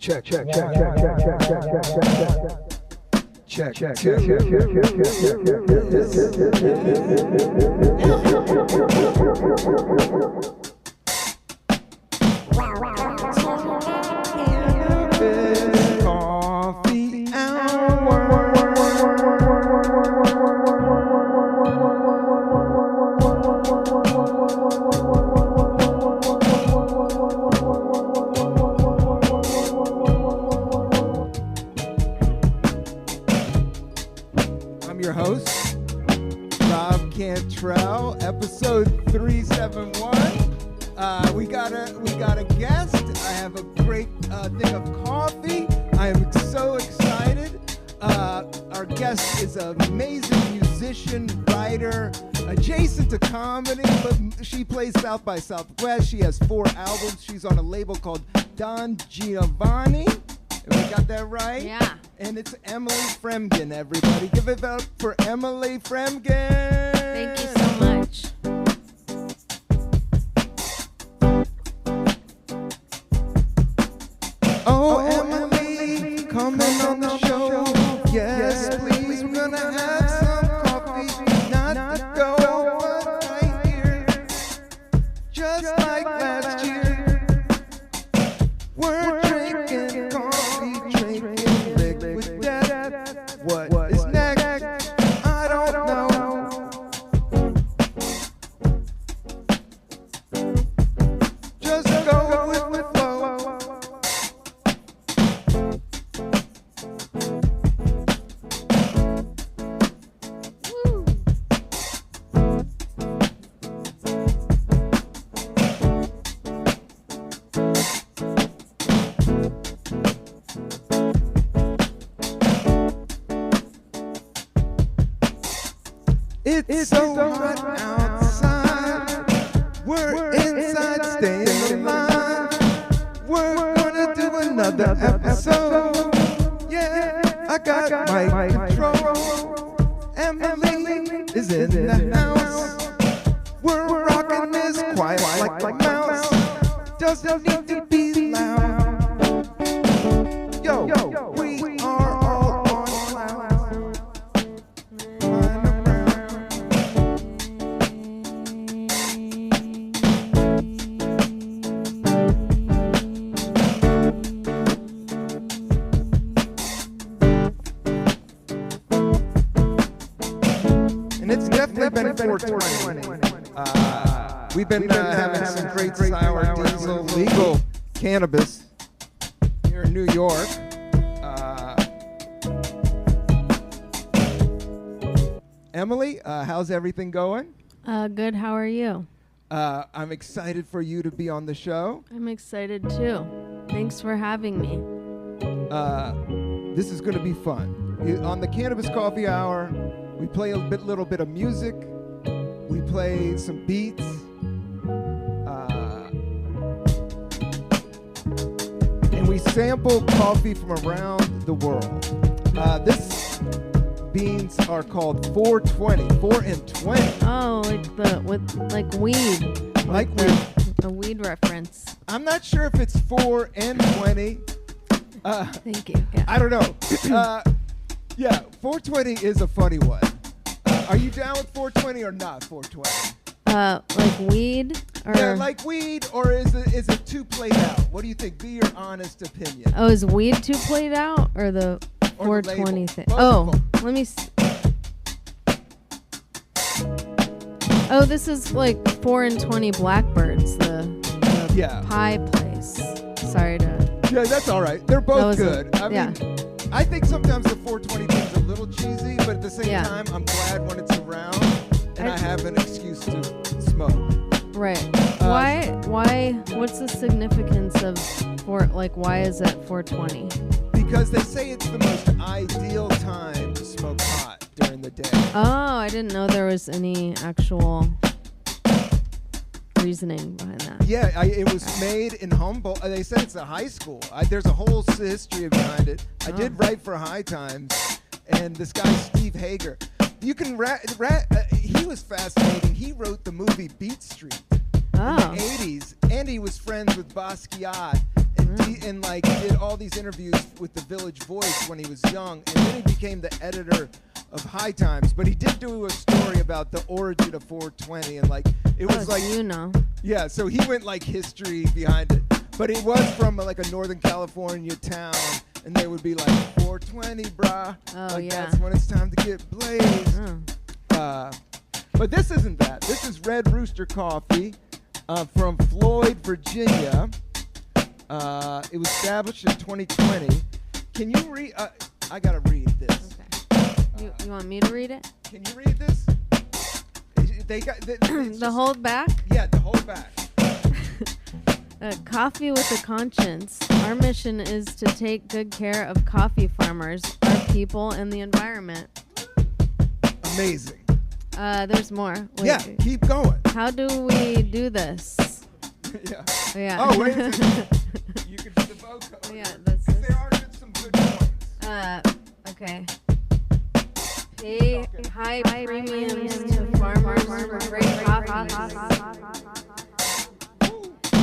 Check, check, check, check, check, check, check, check, check, check, check, check, check, coffee hour. Your host, Rob Cantrell, episode 371. We got a guest. I have a great thing of coffee. I am so excited. Our guest is an amazing musician, writer, adjacent to comedy, but she plays South by Southwest. She has 4 albums. She's on a label called Don Giovanni. We got that right? Yeah. And it's Emily Frembgen, everybody. Give it up for Emily Frembgen. Thank you so much. Oh, Emily, coming on the show. Yes, please. We're gonna have some coffee. Not to go, but right here. Just like last year. We're drinking coffee, drinking liquid death. What is next? I don't know. Just go with the flow. Woo. It's so hot outside. We're inside, staying alive. We're gonna do another episode. Yeah, I got my control. Emily is in the house. We're rocking this quiet like a mouse. Doesn't need to be loud. Yo, we are all on clouds. And it's definitely been 420. We've been having some great sour diesel legal cannabis here in New York. Emily, how's everything going? Good. How are you? I'm excited for you to be on the show. I'm excited too. Thanks for having me. This is going to be fun. On the Cannabis Coffee Hour, we play a little bit of music. We play some beats. And we sample coffee from around the world. This beans are called 420, 4 and 20. Oh, like weed. Like weed. A weed reference. I'm not sure if it's 4 and 20. Thank you. Yeah. I don't know. Yeah, 420 is a funny one. Are you down with 420 or not 420? Like weed or yeah, like weed, or is it too played out? What do you think? Be your honest opinion. Oh, is weed too played out or the 420 thing? Oh, let me Oh, this is like 4 and 20 Blackbirds, the pie place. Sorry to. Yeah, that's all right. They're both good. I yeah. mean, I think sometimes the 420 thing is a little cheesy, but at the same time, I'm glad when it's around and I have an excuse to smoke. Right. Why? What's the significance of why is it 420? Because they say it's the most ideal time to smoke pot during the day. Oh, I didn't know there was any actual reasoning behind that. Yeah, it was made in Humboldt. They said it's a high school. There's a whole history behind it. I did write for High Times, and this guy Steve Hager, you can he was fascinating. He wrote the movie Beat Street in the 80s, and he was friends with Basquiat. And and like did all these interviews with the Village Voice when he was young, and then he became the editor of High Times. But he did do a story about the origin of 420, and like it was yeah. So he went like history behind it, but it was from like a Northern California town, and they would be like 420, brah. Oh like yeah. That's when it's time to get blazed. But this isn't that. This is Red Rooster coffee from Floyd, Virginia. It was established in 2020. Can you read? I gotta read this. Okay. You want me to read it? Can you read this? They got the hold back. Yeah, the hold back. Coffee with a conscience. Our mission is to take good care of coffee farmers, our people, and the environment. Amazing. There's more. Wait, yeah, keep going. How do we do this? Yeah. Yeah. Oh, wait a second. You can do the vocoder. Yeah, that's it. There are some good points. Okay. Pay high premiums to farmers for great coffee.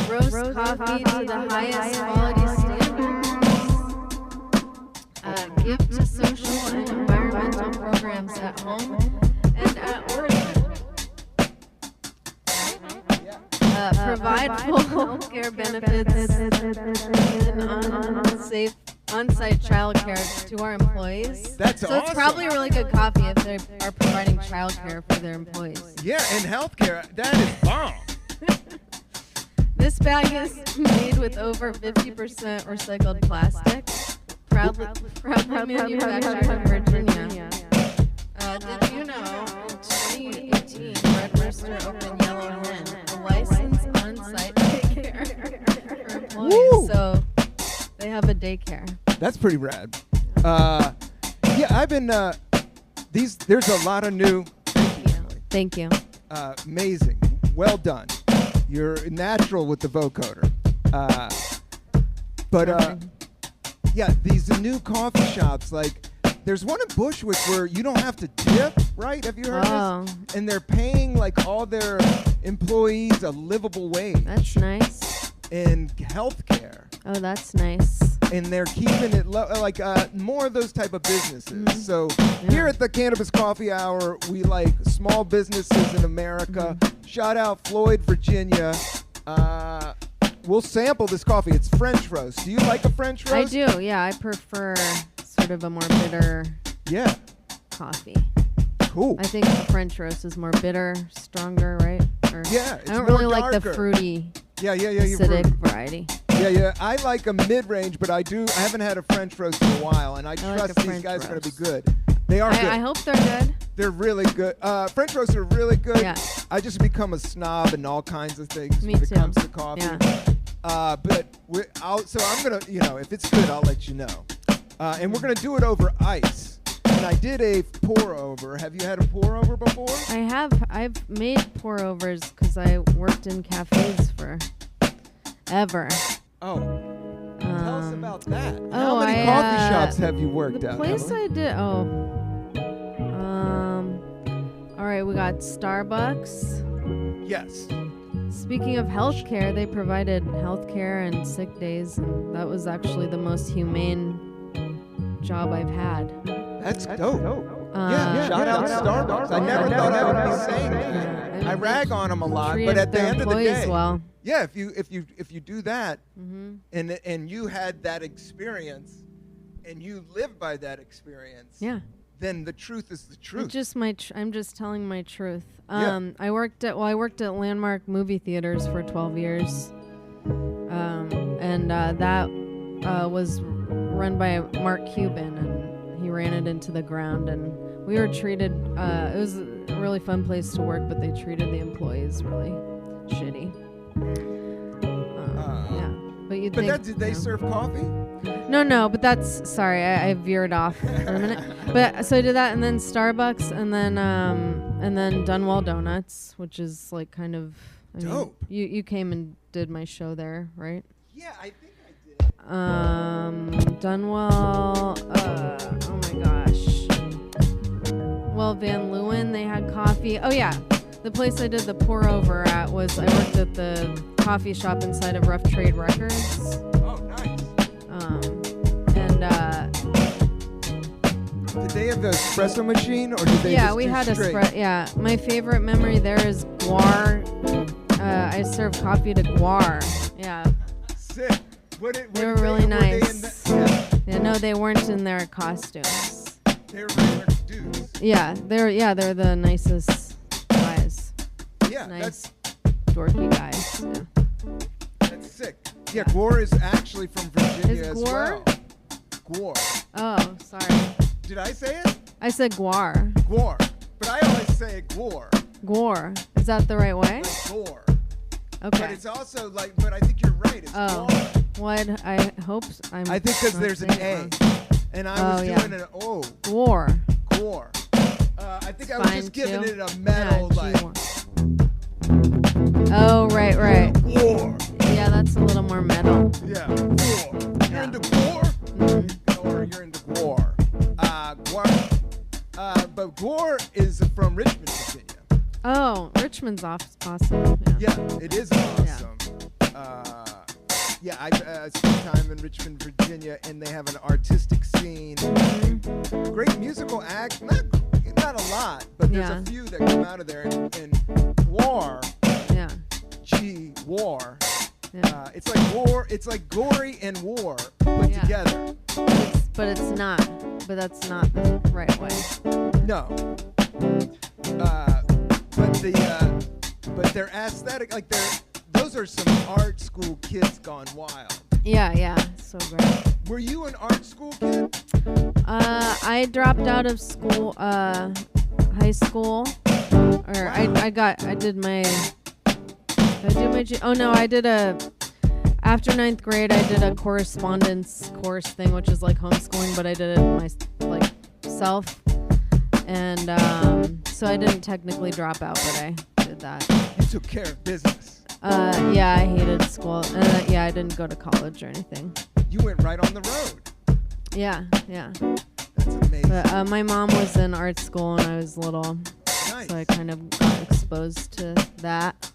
Roast coffee to the highest quality standards. Give to social and environmental programs at home and at origin. Provide full healthcare benefits and safe on-site childcare to our employees. That's so awesome. It's probably really good coffee if they are providing childcare for their employees. Yeah, and healthcare, that is bomb. This bag is made with over 50% recycled plastic. Proudly manufactured in Virginia. Did you know in 2018 Red Rooster opened Yellow Hen, a licensed on-site daycare for employees? Woo! So they have a daycare. That's pretty rad. Yeah, I've been there's a lot of new. Thank you. Amazing. Well done. You're natural with the vocoder. Yeah, these new coffee shops, like there's one in Bushwick where you don't have to tip, right? Have you heard of this? And they're paying like all their employees a livable wage. That's nice. And health care. Oh, that's nice. And they're keeping it low, like more of those type of businesses. So here at the Cannabis Coffee Hour, we like small businesses in America. Shout out Floyd, Virginia. We'll sample this coffee. It's French roast. Do you like a French roast? I do, yeah. I prefer sort of a more bitter coffee. Cool. I think the French roast is more bitter, stronger, right? Or yeah, it's I don't more really darker. like the fruity, acidic variety. Yeah. I like a mid-range, but I haven't had a French roast in a while, and I trust these guys are going to be good. They are good. I hope they're good. They're really good. French roasts are really good. Yeah. I just become a snob in all kinds of things Me when too. it comes to coffee. Yeah. But so I'm going to, if it's good, I'll let you know. And we're going to do it over ice. And I did a pour-over. Have you had a pour-over before? I have. I've made pour-overs because I worked in cafes forever. Oh. Tell us about that. Oh, How many coffee shops have you worked at? The place Emily? I did. All right, we got Starbucks. Yes. Speaking of healthcare, they provided healthcare and sick days, and that was actually the most humane job I've had. That's dope. Shout out Starbucks. I never thought I would be saying that. I rag on them a lot, but at the end of the day, yeah, if you do that, and you had that experience, and you live by that experience, then the truth is the truth. It's just I'm just telling my truth. I worked at Landmark movie theaters for 12 years, and that was run by Mark Cuban, and he ran it into the ground, and we were treated, it was a really fun place to work, but they treated the employees really shitty. Did they serve coffee? No, but that's, sorry, I veered off for a minute. But so I did that, and then Starbucks, and then Dunwall Donuts, which is like kind of, dope. You came and did my show there, right? Yeah, I think I did. Dunwall, oh my gosh. Well, Van Leeuwen, they had coffee. Oh yeah, the place I did the pour over at I worked at the coffee shop inside of Rough Trade Records. Oh, nice. And Did they have the espresso machine, or did they? yeah, just we do had straight? Yeah, my favorite memory there is guar. I served coffee to guar. Yeah, Sick. they were really nice. Yeah, Yeah, no, they weren't in their costumes. they were regular dudes. Yeah, they're the nicest guys. Yeah, Nice, dorky guys. Yeah. that's sick. Yeah, Gore is actually from Virginia Is as Gore? well. Gore. Oh, sorry. Did I say it? I said guar. Gore. But I always say Gore. Gore. Is that the right way? Like Gore. Okay. But it's also like, but I think you're right. It's Oh. Gore. What? I hope I'm. I think because not there's an saying it A. wrong. And I was Oh, yeah. doing an O. Gore. Gore. I think I was Fine, just giving too. it a metal, Yeah, like, G1. Oh, right. Gore. Yeah, that's a little more metal. Yeah. Gore. You're Yeah. into Gore? Mhm. Or you're into Gore. Gore. But Gore is from Richmond, Virginia. Oh, Richmond's awesome. Yeah. Yeah, it is awesome. Yeah, I spent time in Richmond, Virginia, and they have an artistic scene. Mhm. Great musical act. Not a lot, but there's Yeah. a few that come out of there. And War, Yeah. War. Yeah. It's like war. It's like gory and war put Yeah. together. But it's not. But that's not the right way. No. But their aesthetic, like those are some art school kids gone wild. Yeah. So great. Were you an art school kid? I dropped out of school, high school, or I did my. After 9th grade, I did a correspondence course thing, which is like homeschooling, but I did it myself. And so I didn't technically drop out, but I did that. You took care of business. Yeah, I hated school. And I didn't go to college or anything. You went right on the road. Yeah. That's amazing. But my mom was in art school when I was little, Nice. so I kind of got exposed to that.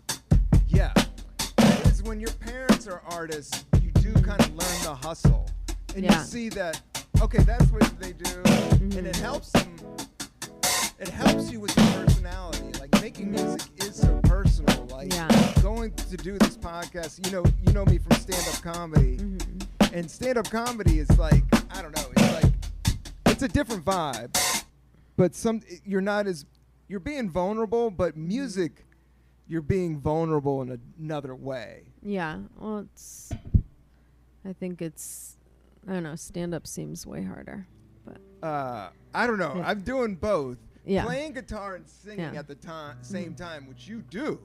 Yeah. That is when your parents are artists, you do kind of learn the hustle. And Yeah. you see that, okay, that's what they do. And it helps them. It helps you with your personality. Like making music is so personal. Like going to do this podcast, you know me from stand-up comedy. Mm-hmm. And stand-up comedy is like, I don't know, it's a different vibe. But you're being vulnerable, but music, you're being vulnerable in another way. Yeah. Well, I don't know, stand-up seems way harder. But I don't know. Yeah. I'm doing both. Yeah. Playing guitar and singing Yeah. at the same time, which you do,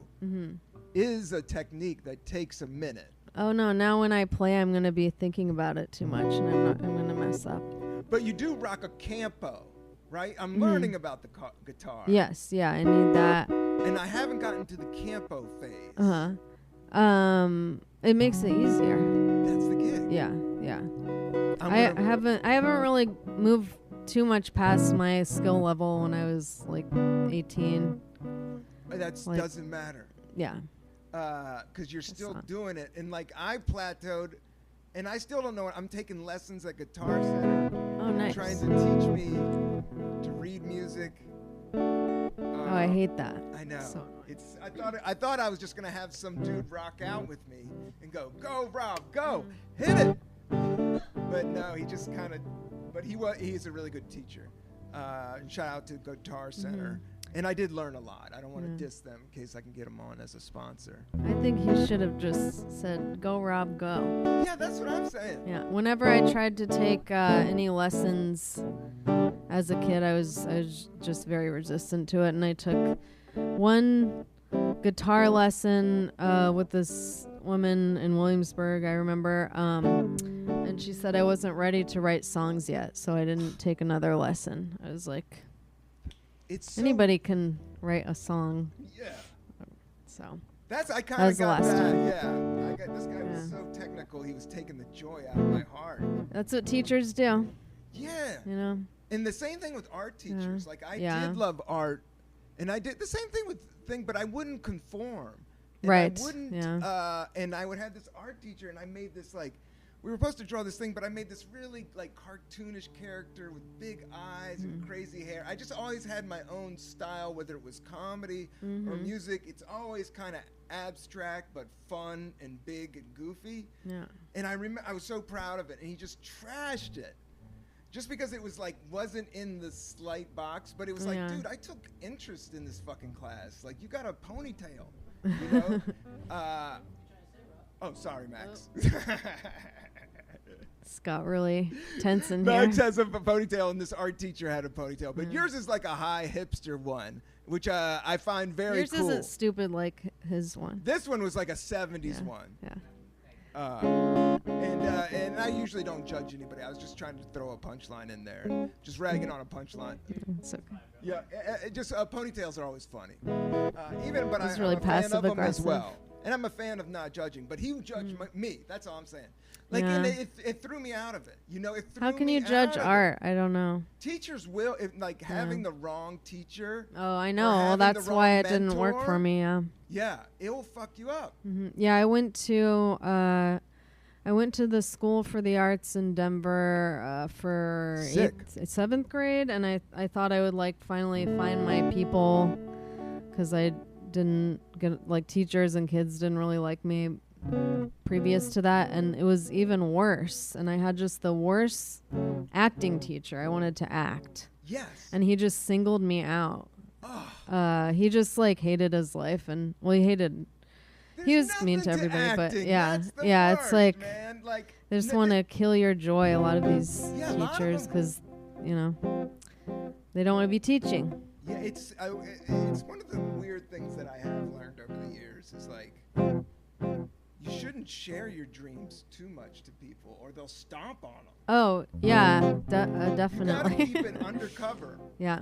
is a technique that takes a minute. Oh no, now when I play, I'm going to be thinking about it too much, and I'm going to mess up. But you do rock a campo, right? I'm learning about the guitar. Yes, yeah, I need that. And I haven't gotten to the campo phase. It makes it easier. That's the gig. Yeah. I haven't really moved too much past my skill level when I was like 18. That doesn't matter. Yeah. Because you're still doing it. And like I plateaued, and I still don't know it. I'm taking lessons at Guitar Center. Oh, nice. Trying to teach me to read music. Oh, I hate that. I know. So I thought I was just gonna have some dude rock out with me and go Rob, go, hit it. But no, he just kind of. But he's a really good teacher. And shout out to Guitar Center. And I did learn a lot. I don't want to diss them in case I can get them on as a sponsor. I think he should have just said, "Go, Rob, go." Yeah, that's what I'm saying. Yeah. Whenever I tried to take any lessons as a kid, I was just very resistant to it, and I took one guitar lesson with this woman in Williamsburg, I remember, and she said I wasn't ready to write songs yet, so I didn't take another lesson. I was like, anybody can write a song. Yeah. So I kind of got that. time. Yeah. This guy was so technical. He was taking the joy out of my heart. That's what teachers do. Yeah. You know. And the same thing with art teachers. Like I did love art, and I did the same thing but I wouldn't conform. And right. I wouldn't. And I would have this art teacher, and I made this like we were supposed to draw this thing, but I made this really like cartoonish character with big eyes and crazy hair. I just always had my own style, whether it was comedy or music. It's always kind of abstract but fun and big and goofy. Yeah. And I was so proud of it, and he just trashed it. Just because it was like wasn't in the slight box, but it was like, dude, I took interest in this fucking class. Like, you got a ponytail, you know? Oh, sorry, Max. It's got really tense in here. Max has a ponytail, and this art teacher had a ponytail. But yours is like a high hipster one, which I find very Yours cool. isn't stupid like his one. This one was like a 70s one. Yeah. And I usually don't judge anybody. I was just trying to throw a punchline in there. Just ragging on a punchline. It's okay. Yeah, ponytails are always funny. But It's I'm really a fan of them as passive-aggressive. well. And I'm a fan of not judging. But he judged me. That's all I'm saying. Like, Yeah. and it threw me out of it. You know, it threw How can me you judge out of art? I don't know. it. Teachers will, having the wrong teacher. Oh, I or know. Well, having that's the why wrong it didn't work mentor, for me. Yeah. Yeah, it'll fuck you up. Yeah, I went to the School for the Arts in Denver for Sick. 7th grade, and I thought I would like finally find my people, because I didn't get like teachers and kids didn't really like me previous to that, and it was even worse. And I had just the worst acting teacher. I wanted to act, Yes. and he just singled me out. He just like hated his life, and he hated. He was mean to everybody, but That's the it's worst, like man. Like, they just want to kill your joy. A lot of these Yeah, a lot of teachers, them. because they don't want to be teaching. Yeah, it's one of the weird things that I have learned over the years is like, you shouldn't share your dreams too much to people, or they'll stomp on them. Oh yeah, You gotta definitely. keep it undercover. Yeah.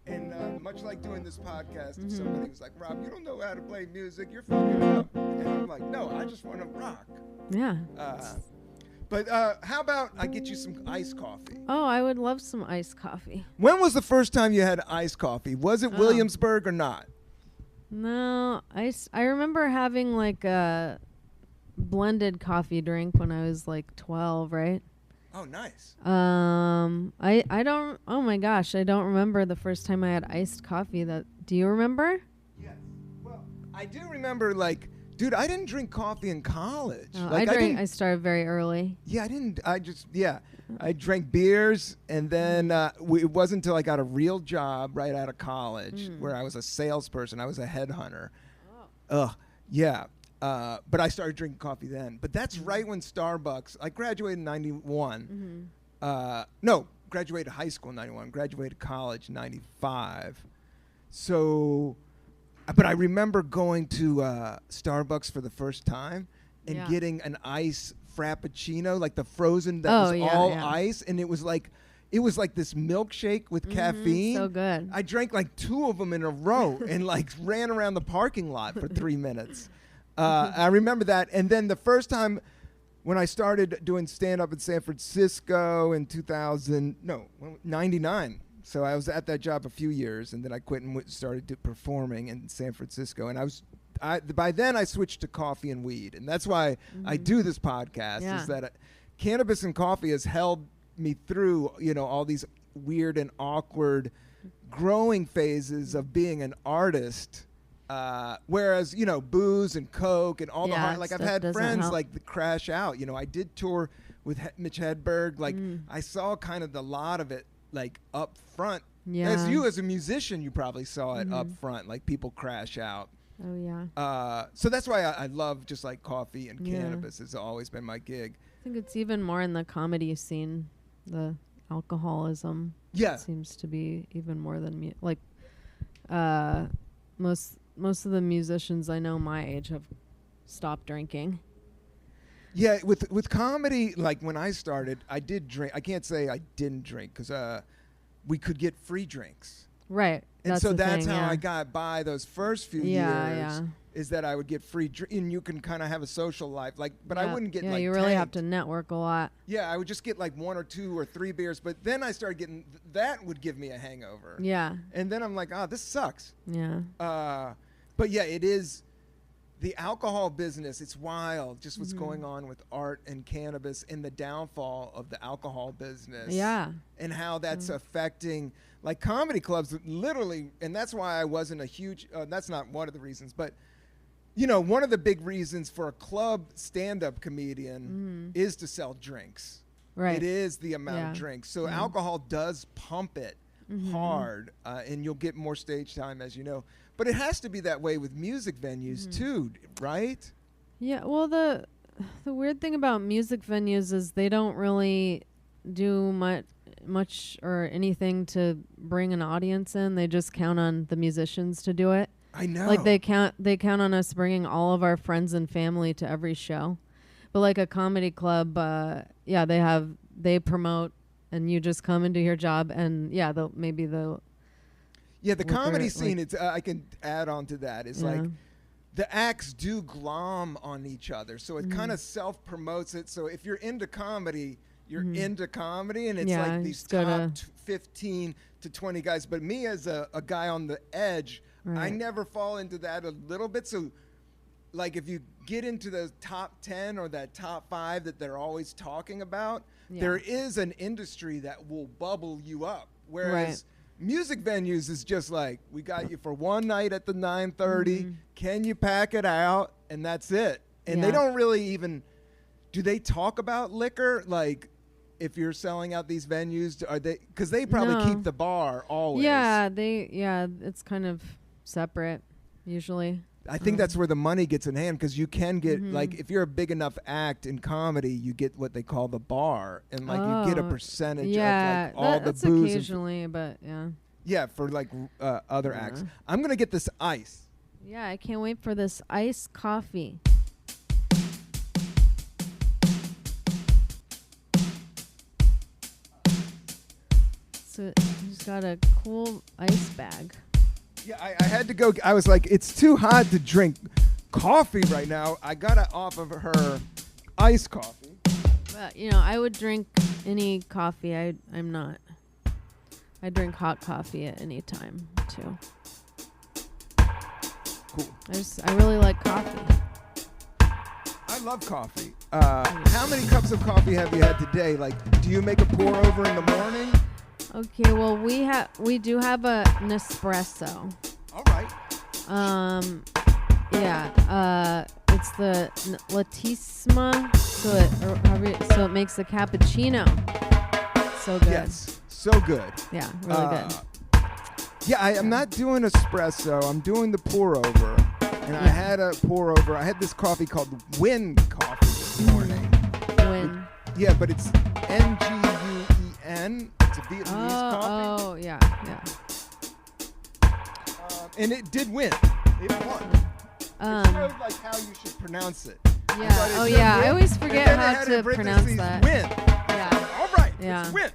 And much like doing this podcast, if somebody was like, Rob, you don't know how to play music, you're fucking up. And I'm like, no, I just want to rock. Yeah. But how about I get you some iced coffee? Oh, I would love some iced coffee. When was the first time you had iced coffee? Was it Williamsburg or not? No, I remember having like a blended coffee drink when I was like 12, right? Oh, nice. I don't. Oh my gosh, I don't remember the first time I had iced coffee. Do you remember? Yes. Well, I do remember, like, dude, I didn't drink coffee in college. Oh, Like, I started very early. Yeah, I drank beers, and then it wasn't until I got a real job right out of college where I was a salesperson. I was a headhunter. Yeah. But I started drinking coffee then. But that's right when Starbucks, I graduated in 91. Graduated high school in 91. Graduated college in 95. So, but I remember going to Starbucks for the first time and getting an ice frappuccino, like the frozen that was all ice. And it was like this milkshake with caffeine. So good. I drank like 2 of them in a row and like ran around the parking lot for 3 minutes. I remember that. And then the first time when I started doing stand-up in San Francisco in 99. So I was at that job a few years, and then I quit and started performing in San Francisco. And by then I switched to coffee and weed. And that's why I do this podcast, is that cannabis and coffee has held me through, all these weird and awkward growing phases of being an artist. Whereas, booze and coke and all the hard, like I've had friends help. Like crash out. I did tour with Mitch Hedberg. Like I saw kind of the lot of it like up front. Yeah. As a musician, you probably saw it up front, like people crash out. Oh yeah. So that's why I love just like coffee and cannabis has always been my gig. I think it's even more in the comedy scene, the alcoholism. Yeah. Seems to be even more than most of the musicians I know my age have stopped drinking. Yeah, with comedy, like when I started, I did drink. I can't say I didn't drink because we could get free drinks. Right. And that's how I got by those first few years. Is that I would get free and you can kind of have a social life, but I wouldn't get like. You really have to network a lot. Yeah, I would just get like 1 or 2 or 3 beers, but then I started getting that would give me a hangover. Yeah. And then I'm like, this sucks. Yeah. But yeah, it is. the alcohol business, it's wild, just what's going on with art and cannabis and the downfall of the alcohol business. Yeah. And how that's affecting, like, comedy clubs, literally, and that's why I wasn't a huge, that's not one of the reasons, but, you know, one of the big reasons for a club stand-up comedian is to sell drinks. Right. It is the amount of drinks. So alcohol does pump it hard, and you'll get more stage time, as you know. But it has to be that way with music venues too, right? Yeah. Well, the weird thing about music venues is they don't really do much or anything to bring an audience in. They just count on the musicians to do it. I know. Like they count on us bringing all of our friends and family to every show. But like a comedy club, they promote, and you just come and do your job, and they'll the comedy scene, it's I can add on to that, is like the acts do glom on each other, so it kind of self-promotes it. So if you're into comedy, you're into comedy, and it's like these top 15 to 20 guys. But me as a guy on the edge, I never fall into that a little bit. So like if you get into the top 10 or that top 5 that they're always talking about, there is an industry that will bubble you up. Whereas music venues is just like, we got you for one night at the 9:30. Can you pack it out? And that's it. And they don't really even, do they talk about liquor? Like, if you're selling out these venues, are they, because they probably keep the bar always. It's kind of separate usually. I think that's where the money gets in hand, because you can get, like, if you're a big enough act in comedy, you get what they call the bar, and like you get a percentage of like all the booze. Occasionally, but yeah, for like other acts. I'm gonna get this ice. Yeah, I can't wait for this iced coffee. So he's got a cool ice bag. Yeah, I had to go. I was like, it's too hot to drink coffee right now. I got it off of her iced coffee. But, you know, I would drink any coffee. I'm not. I drink hot coffee at any time, too. Cool. I really like coffee. I love coffee. How many cups of coffee have you had today? Like, do you make a pour over in the morning? Okay, well, we do have a Nespresso. All right. It's the Latissima, so it makes the cappuccino. So good. Yes, so good. Yeah, really good. Yeah, I'm not doing espresso. I'm doing the pour over, and I had a pour over. I had this coffee called Win Coffee this morning. Win. Yeah, but it's Nguyen. It's a Vietnamese coffee. Oh, yeah. And it did win. It won. It showed like how you should pronounce it. Yeah. Oh, yeah. I always forget how to pronounce that. Win. Yeah. All right. Yeah. It's win.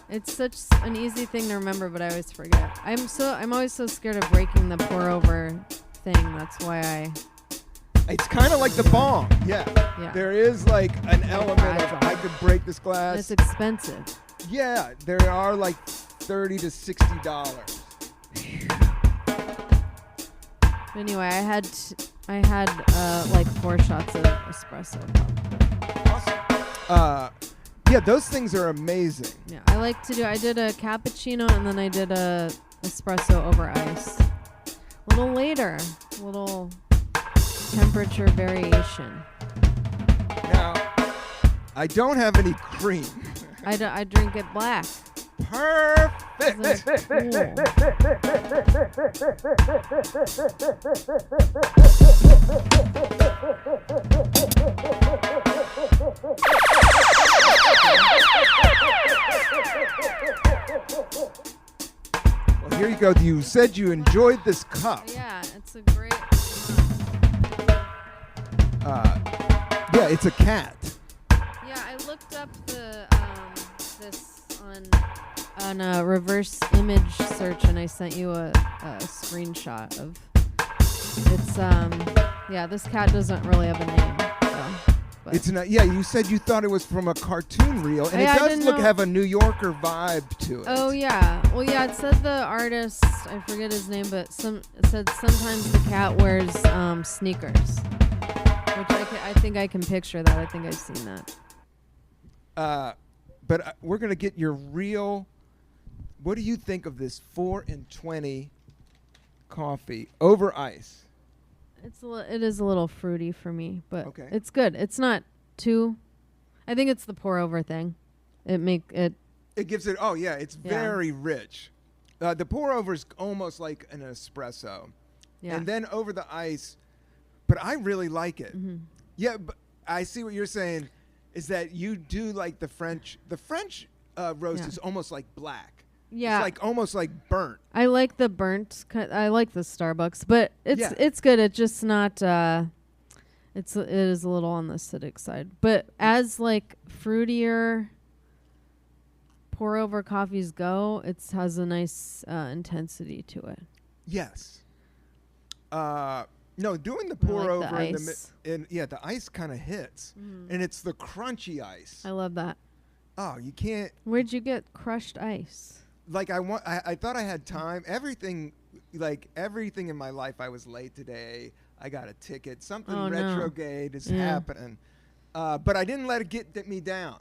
It's such an easy thing to remember, but I always forget. I'm always so scared of breaking the pour over thing. That's why It's kind of like the bong. Yeah. There is like an element of I could break this glass. It's expensive. Yeah, there are like $30 to $60. Anyway, I had like 4 shots of espresso. Awesome. Yeah, those things are amazing. Yeah, I did a cappuccino and then I did a espresso over ice. A little later, a little temperature variation. Now, I don't have any cream. I drink it black. Perfect. Well, here you go. You said you enjoyed this cup. Yeah, it's a great. Yeah, it's a cat. Yeah, I looked up this on a reverse image search, and I sent you a screenshot of. It's this cat doesn't really have a name. So. But It's not. Yeah, you said you thought it was from a cartoon reel, and I it does didn't look know. have a New Yorker vibe to it. Oh yeah. Well, yeah. It said the artist. I forget his name, but it said sometimes the cat wears sneakers, which I think I can picture that. I think I've seen that. But we're gonna get your real. What do you think of this 4 and 20 coffee over ice? It is a little fruity for me, but Okay. it's good. It's not too. I think it's the pour over thing. It gives it. Oh yeah, it's Yeah. very rich. The pour over is almost like an espresso, Yeah. and then over the ice. But I really like it. Mm-hmm. Yeah, but I see what you're saying. Is that you do like the French? The French roast Yeah. is almost like black. Yeah. It's like almost like burnt. I like the burnt. I like the Starbucks, but Yeah. it's good. It's just not. It is a little on the acidic side, but as like fruitier pour over coffees go, it has a nice intensity to it. Yes. No, doing the pour like the over in ice. the ice kind of hits, and it's the crunchy ice. I love that. Oh, you can't. Where'd you get crushed ice? Like I thought I had time. Everything in my life, I was late today. I got a ticket. Something Oh, no. retrograde is Yeah. happening, but I didn't let it get me down.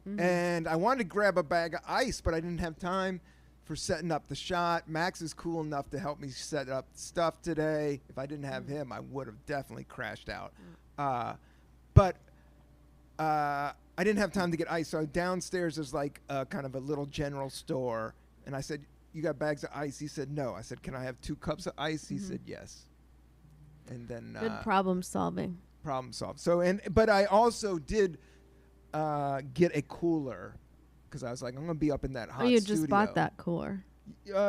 Mm-hmm. And I wanted to grab a bag of ice, but I didn't have time for setting up the shot. Max is cool enough to help me set up stuff today. If I didn't have him, I would have definitely crashed out. But I didn't have time to get ice. So downstairs there's like kind of a little general store. And I said, "You got bags of ice?" He said, "No." I said, "Can I have 2 cups of ice?" He said, "Yes." And then Good problem solving. problem solved. But I also did get a cooler because I was like, I'm gonna be up in that hot You studio. just bought that cooler.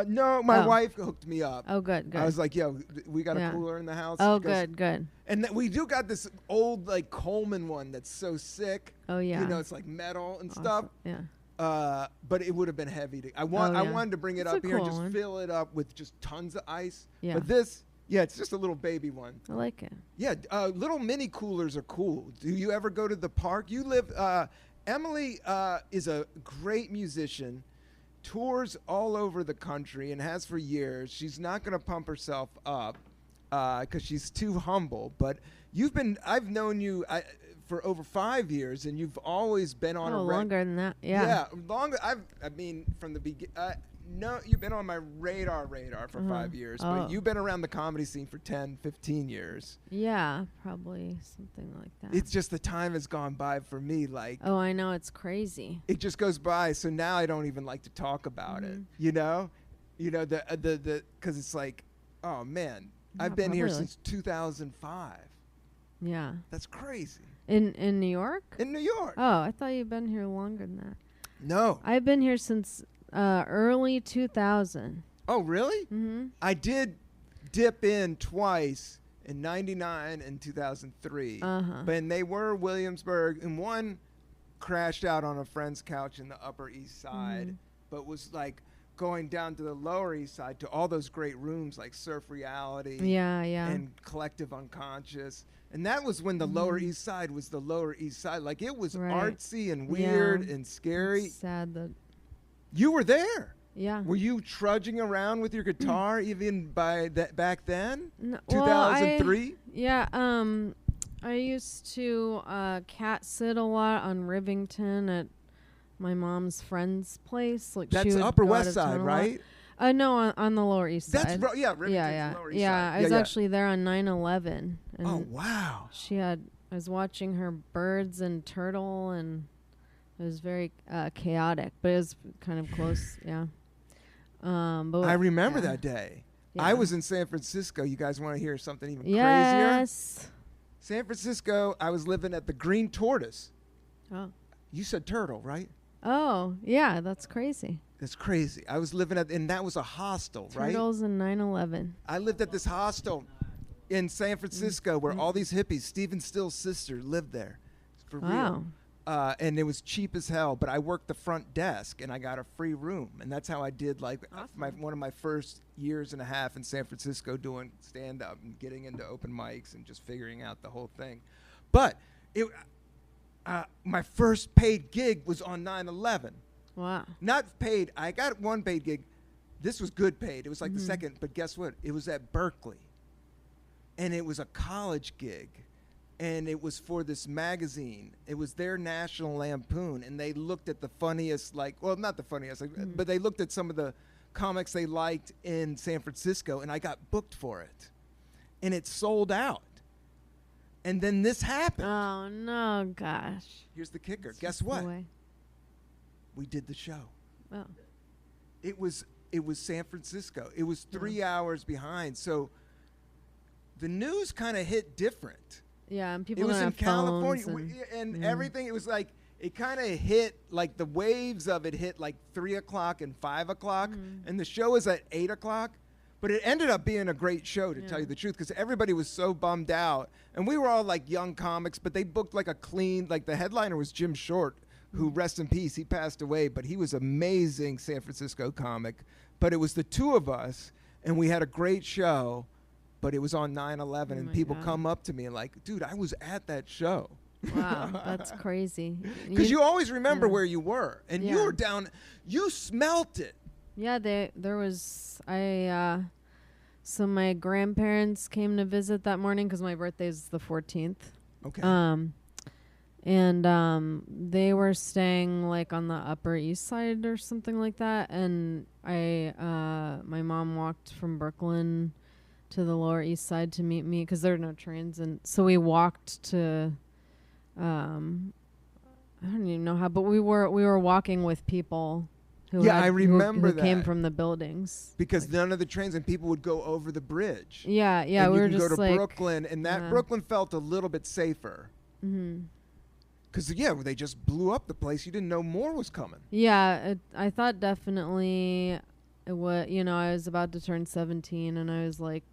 No, my Oh. wife hooked me up. Oh, good. I was like, yo, we got Yeah. a cooler in the house. Oh, She goes- good. And we do got this old like Coleman one that's so sick. Oh yeah. You know, it's like metal and Awesome. stuff. Yeah. But it would have been heavy. I yeah. wanted to bring it It's up a here and cool just one. fill it up with just tons of ice. Yeah. But this, yeah, it's just a little baby one. I like it. Yeah, little mini coolers are cool. Do you ever go to the park? You live. Emily is a great musician, tours all over the country and has for years. She's not going to pump herself up because she's too humble. But I've known you for over 5 years, and you've always been on a longer than that. Yeah. longer. From the beginning. No, you've been on my radar for 5 years, Oh. but you've been around the comedy scene for 10, 15 years. Yeah, probably something like that. It's just the time has gone by for me. Like, Oh, I know, it's crazy. it just goes by. So now I don't even like to talk about it, you know, because it's like, oh man, I've been here probably. since 2005. Yeah. That's crazy. In New York? In New York. Oh, I thought you'd been here longer than that. No. I've been here since early 2000. Oh, really? Mm-hmm. I did dip in twice in 99 and 2003. Uh-huh. But they were Williamsburg, and one crashed out on a friend's couch in the Upper East Side, but was like going down to the Lower East Side to all those great rooms like Surf Reality Yeah. and Collective Unconscious. And that was when the Lower East Side was the Lower East Side. Like, it was Right. artsy and weird Yeah. and scary. It's sad that. You were there. Yeah. Were you trudging around with your guitar even back then? No, 2003? Yeah. I used to cat sit a lot on Rivington at my mom's friend's place. Like, That's she would Upper go out West of town Side, a lot. right? No, on the Lower East That's Side. Rivington's yeah. Lower East Yeah, Side. I was actually there on 9/11. And Oh, wow. I was watching her birds and turtle, and it was very chaotic, but it was kind of close. Yeah. But I remember yeah. that day. Yeah. I was in San Francisco. You guys want to hear something even crazier? Yes. San Francisco, I was living at the Green Tortoise. Oh. You said turtle, right? Oh, yeah, that's crazy. That's crazy. I was living and that was a hostel, right? Turtles and 9/11. I lived at this hostel in San Francisco where all these hippies, Stephen Still's sister, lived there. For real. Wow. And it was cheap as hell, but I worked the front desk and I got a free room, and that's how I did like one of my first years and a half in San Francisco doing stand up and getting into open mics and just figuring out the whole thing. But My first paid gig was on 9/11. Wow. Not paid. I got one paid gig. This was good paid. It was like the second. But guess what? It was at Berkeley. And it was a college gig. And it was for this magazine. It was their National Lampoon. And they looked at the funniest, not the funniest, but they looked at some of the comics they liked in San Francisco. And I got booked for it. And it sold out. And then this happened. Oh, no, gosh. Here's the kicker. Guess what? We did the show. Oh. It was San Francisco. It was 3 hours behind. So the news kind of hit different. Yeah, and people It was don't in have California phones and everything. It was like, it kind of hit, like the waves of it hit like 3 o'clock and 5 o'clock. And the show was at 8 o'clock. But it ended up being a great show, to tell you the truth, because everybody was so bummed out. And we were all like young comics, but they booked like the headliner was Jim Short, who, rest in peace, he passed away, but he was amazing San Francisco comic. But it was the two of us, and we had a great show, but it was on 9/11, and people come up to me and like, dude, I was at that show. Wow, that's crazy. Because you always remember where you were, and you were down, you smelt it. Yeah, there was, so my grandparents came to visit that morning because my birthday's the 14th. Okay. And they were staying like on the Upper East Side or something like that. And my mom walked from Brooklyn to the Lower East Side to meet me because there are no trains. And so we walked to, I don't even know how, but we were walking with people who I remember who came that. from the buildings. Because none of the trains, and people would go over the bridge. Yeah, and we you were can just go to like Brooklyn, and that Brooklyn felt a little bit safer. Because, they just blew up the place. You didn't know more was coming. Yeah, I thought definitely it was, I was about to turn 17, and I was like,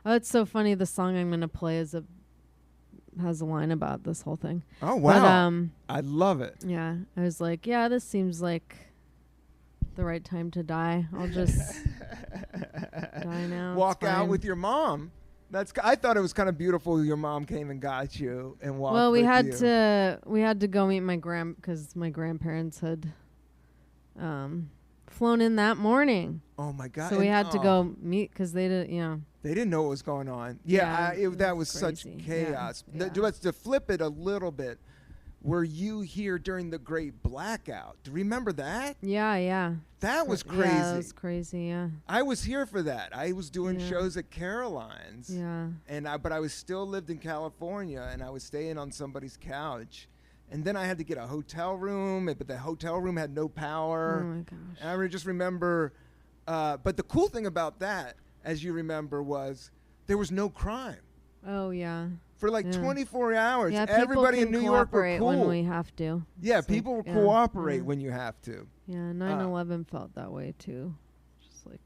it's so funny. The song I'm going to play has a line about this whole thing. Oh, wow. But, I love it. Yeah, I was like, this seems like the right time to die. I'll just die now. Walk out with your mom. I thought it was kind of beautiful. Your mom came and got you and walked. Well, we had to go meet because my grandparents had flown in that morning. Oh my God! So we had to go meet because they didn't, They didn't know what was going on. That was such chaos. Yeah. To flip it a little bit, were you here during the Great Blackout? Do you remember that? Yeah. That was crazy. Yeah, that was crazy, yeah. I was here for that. I was doing shows at Caroline's. Yeah. But I was still lived in California, and I was staying on somebody's couch. And then I had to get a hotel room, but the hotel room had no power. Oh, my gosh. And I just remember, but the cool thing about that, as you remember, was there was no crime. Oh, yeah. For 24 hours, yeah, everybody in New York were cool. When we have to. Yeah, people will cooperate when you have to. Yeah, 9/11 felt that way too. Just like.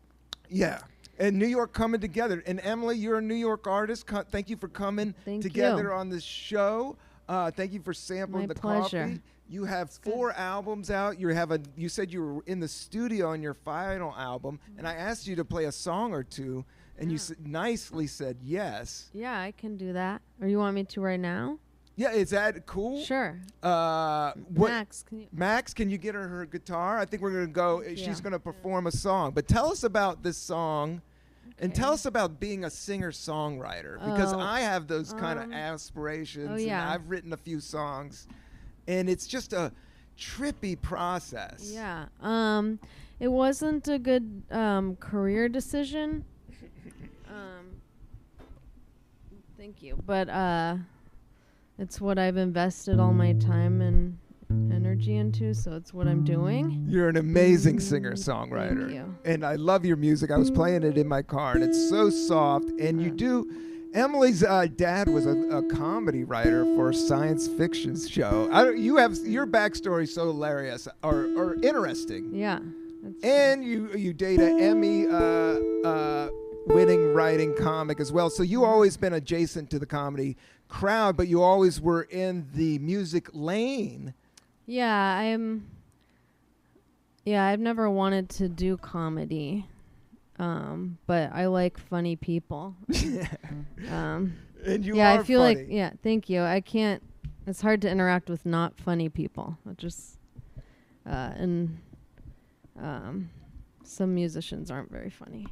Yeah, and New York coming together. And Emily, you're a New York artist. Thank you for coming together on this show. Thank you for sampling the coffee. You have 4 albums out. You said you were in the studio on your final album, and I asked you to play a song or two. And you nicely said yes. Yeah, I can do that. Or you want me to right now? Yeah, is that cool? Sure. Max, can you get her guitar? I think we're going to go. She's going to perform a song. But tell us about this song. Okay. And tell us about being a singer-songwriter. Because I have those kind of aspirations. Oh, yeah. And I've written a few songs. And it's just a trippy process. Yeah. It wasn't a good career decision. Thank you. But it's what I've invested all my time and energy into, so it's what I'm doing. You're an amazing singer-songwriter. Thank you. And I love your music. I was playing it in my car, and it's so soft. And you do... Emily's dad was a comedy writer for a science fiction show. You have your backstory so hilarious or interesting. Yeah. And you date an Emmy winning writing comic as well. So you always been adjacent to the comedy crowd, but you always were in the music lane. Yeah, I've never wanted to do comedy. But I like funny people. And you Yeah, are I feel funny. like, yeah, thank you. I can't, it's hard to interact with not funny people. It just, and some musicians aren't very funny.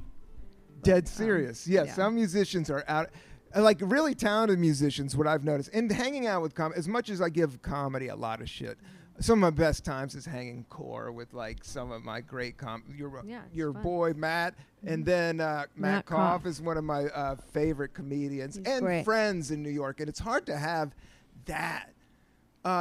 Dead serious. Yeah, yeah. some musicians are out. Like really talented musicians, what I've noticed, and hanging out with as much as I give comedy a lot of shit, some of my best times is hanging core with like some of my great your fun. boy Matt, and then Matt Koff is one of my favorite comedians. He's and great. friends in New York, and it's hard to have that.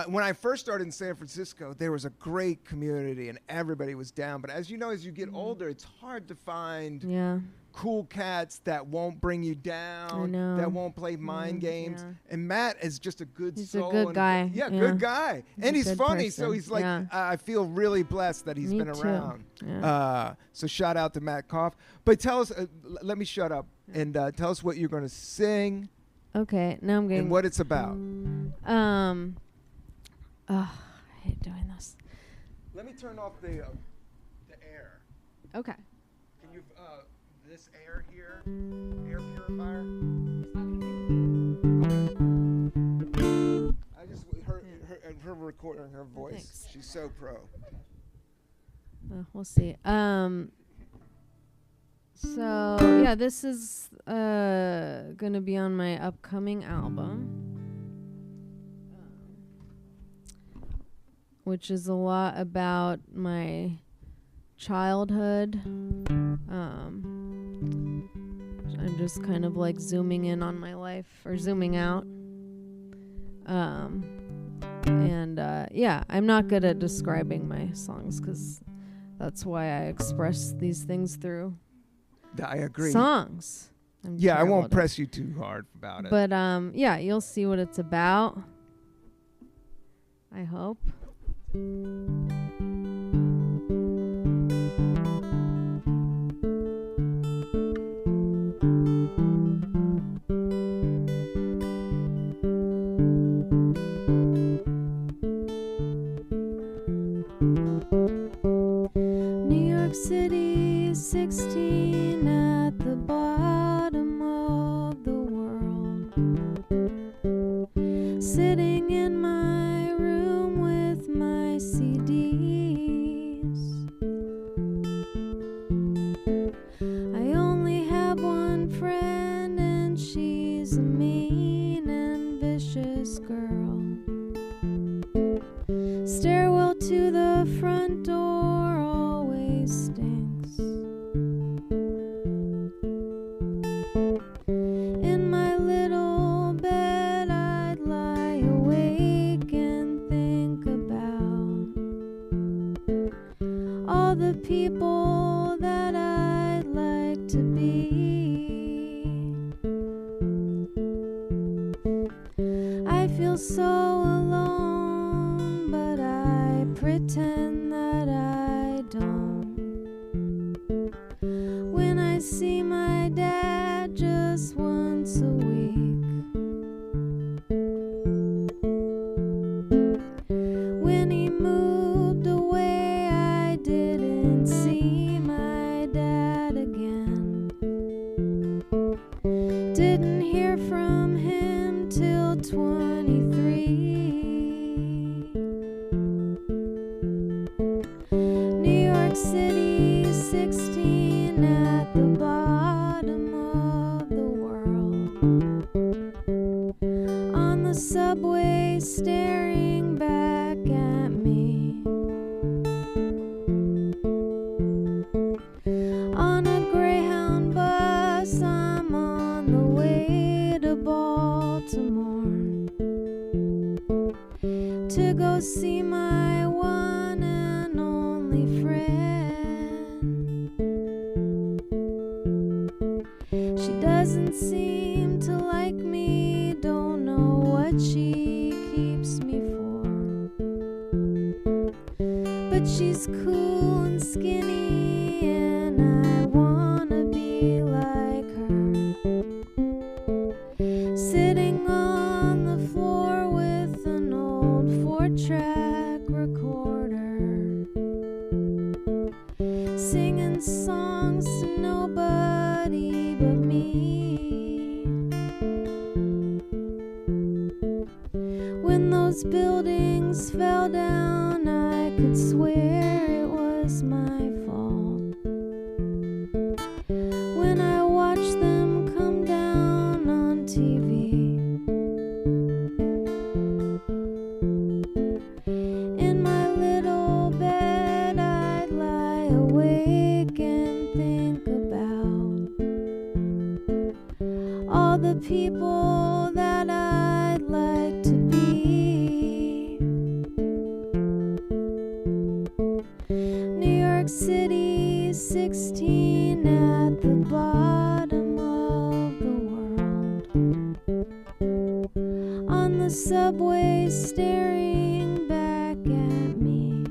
When I first started in San Francisco, there was a great community and everybody was down. But as you know, as you get older, it's hard to find cool cats that won't bring you down, that won't play mind games. Yeah. And Matt is just a good soul. He's a good guy. Good guy. And he's funny, person. so he's like, I feel really blessed that he's Me been too. around. Yeah. So shout out to Matt Koff. But tell us, let me shut up, and tell us what you're going to sing. Okay, now I'm getting... And what it's about. I hate doing this. Let me turn off the air. Okay. Can you, this air here, air purifier? I just her recording her voice. Thanks. She's so pro. We'll see. So yeah, this is gonna be on my upcoming album, which is a lot about my childhood. I'm just kind of like zooming in on my life, or zooming out. I'm not good at describing my songs because that's why I express these things through I agree. songs. I won't press you too hard about it. But you'll see what it's about, I hope. New York City, 16 at the bottom of the world, sitting in my room with my CDs. I only have one friend, and she's a mean and vicious girl. Stairwell to the front door always stinks. In my little bed I'd lie awake and think about all the people that I'd like to be. I feel so alone, but I pretend that I don't. When I see my dad just once a week, when he moved away, I didn't see my dad again. Didn't hear from him till 23. New York City, 16 at the bottom of the world. On the subway, staring back at me. On a Greyhound bus, I'm on the way to Baltimore to go see my one and only friend. She doesn't seem to like me, don't know what she keeps me for, but she's cool and skinny, and I wanna be like her, sitting on the floor with an old 4-track recorder, singing songs to nobody but me. those buildings fell down, I could swear it was my fault. When I watched them come down on TV, in my little bed I'd lie awake and think about all the people that I'd like to be. New York City, 16 at the bottom of the world, on the subway staring back at me.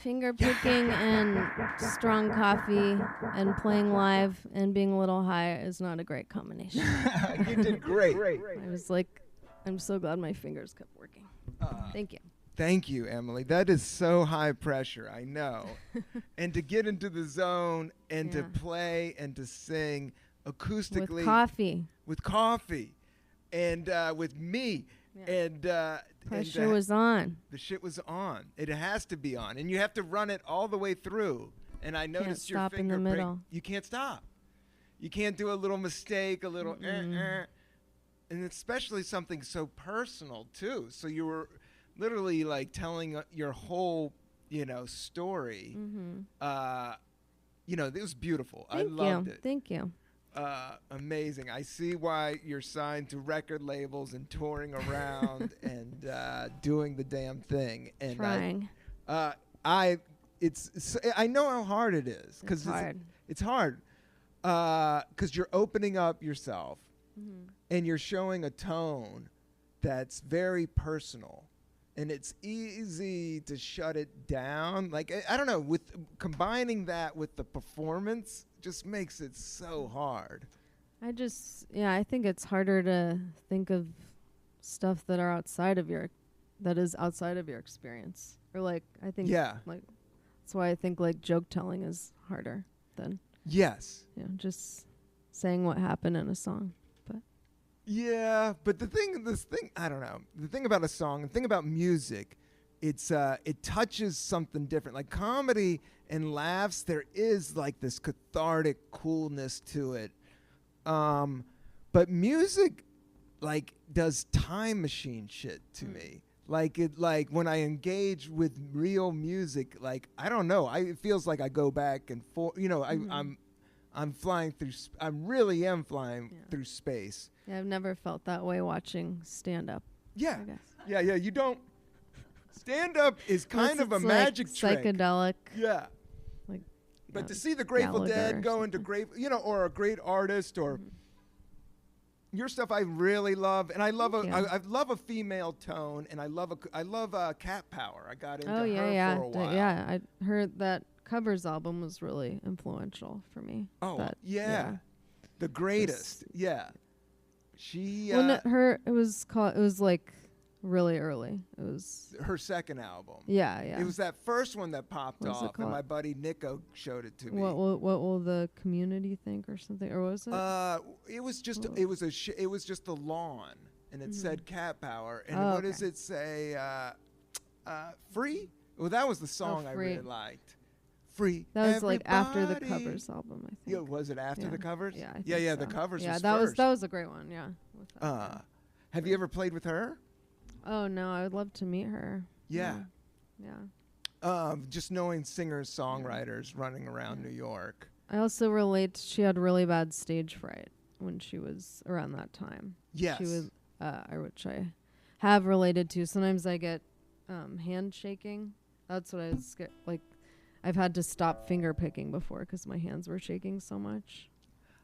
Finger picking and strong coffee and playing live and being a little high is not a great combination. You did great. I was like, I'm so glad my fingers kept working. Thank you. Thank you, Emily. That is so high pressure, I know. And to get into the zone and to play and to sing acoustically. With coffee. And with me. Yeah. And pressure was on. The shit was on. It has to be on. And you have to run it all the way through. And I noticed your finger in the middle. You can't stop. You can't do a little mistake, a little and especially something so personal too. So you were literally like telling your whole, story. It was beautiful. I loved it. Thank you. Amazing. I see why you're signed to record labels and touring around and doing the damn thing. And trying. I know how hard it is. It's hard. It's hard because you're opening up yourself and you're showing a tone that's very personal. And it's easy to shut it down. Like, I don't know, with combining that with the performance just makes it so hard. I think it's harder to think of stuff that are outside of your experience. Or like, I think, like, that's why I think like joke telling is harder than just saying what happened in a song. Yeah, but the thing about a song, the thing about music, it touches something different. Like comedy and laughs, there is like this cathartic coolness to it. But music, like, does time machine shit to me. Like when I engage with real music, like, I don't know, it feels like I go back and forth. I'm flying through. I really am flying through space. Yeah, I've never felt that way watching stand up. Yeah, yeah. You don't. Stand up is kind of a magic trick. Psychedelic. Yeah. Like. But to see the Grateful Dead go into or a great artist or your stuff, I really love, and I love I love a female tone, and I love Cat Power. I got into her for a while. Yeah, I heard that. Covers album was really influential for me. Oh, the greatest. She it was like really early. It was her second album. Yeah. It was that first one that popped off, and my buddy Nico showed it to me. What will the community think or something, or was it? It was just it was just the lawn, and it said Cat Power, and what does it say? Free. Well, that was the song I really liked. Free. That was like after the Covers album, I think. Yeah, was it after the Covers? Yeah, I think so. The Covers. Yeah, was that first. was a great one. Yeah. Have you ever played with her? Oh no, I would love to meet her. Yeah. Yeah. Just knowing singers, songwriters running around New York. I also relate. She had really bad stage fright when she was around that time. Yes. She was, which I have related to. Sometimes I get hand shaking. That's what I was scared. Like, I've had to stop finger picking before because my hands were shaking so much.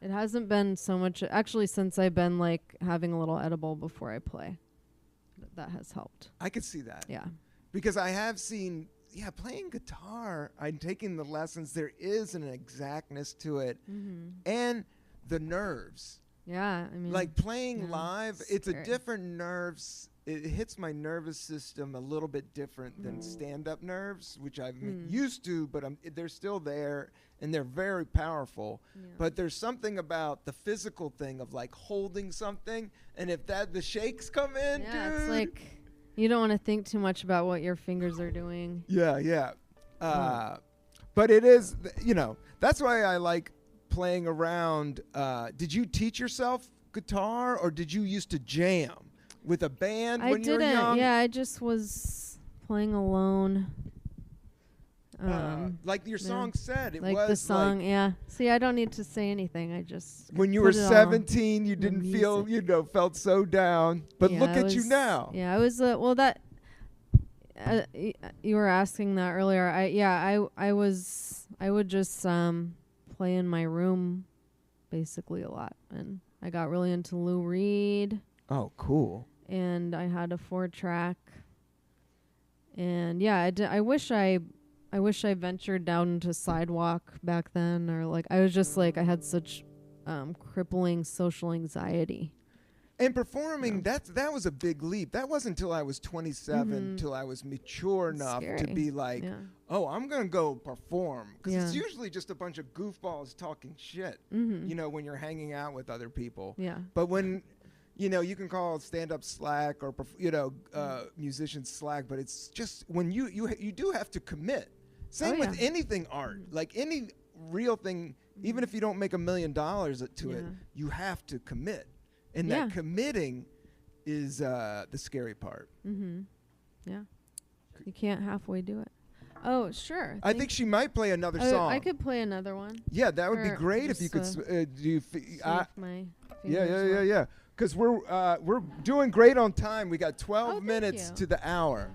It hasn't been so much actually since I've been like having a little edible before I play. That has helped. I could see that. Yeah. Because I have seen, playing guitar, I'm taking the lessons. There is an exactness to it. And the nerves. Yeah. I mean, like playing live, it's scary. a different nerves. It hits my nervous system a little bit different than stand-up nerves, which I'm used to, but they're still there, and they're very powerful. Yeah. But there's something about the physical thing of like holding something, and if the shakes come in, dude. It's like you don't want to think too much about what your fingers are doing. Yeah. But it is, that's why I like playing around. Did you teach yourself guitar, or did you used to jam with a band when you were young? Yeah, I just was playing alone. Like your song said, it like was the song. like, yeah. See, I don't need to say anything. I just when you were 17, you didn't feel, felt so down. But look at you now. Yeah, I was. Well, that you were asking that earlier. I would just play in my room, basically a lot, and I got really into Lou Reed. Oh, cool. And I had a 4-track. And yeah, I wish I ventured down into Sidewalk back then, or like I was just like I had such crippling social anxiety. And performing, that was a big leap. That wasn't until I was 27, till I was mature enough to be like, oh, I'm going to go perform. Because it's usually just a bunch of goofballs talking shit, when you're hanging out with other people. Yeah. But when, you can call stand-up slack or, musicians slack, but it's just when you do have to commit. Same with anything art. Like any real thing, even if you don't make $1 million to it, you have to commit. And that committing is the scary part. Yeah. You can't halfway do it. Oh, sure. I think she might play another song. I could play another one. Yeah, that would be great if you could do. My Yeah. Because we're doing great on time. We got 12 minutes to the hour.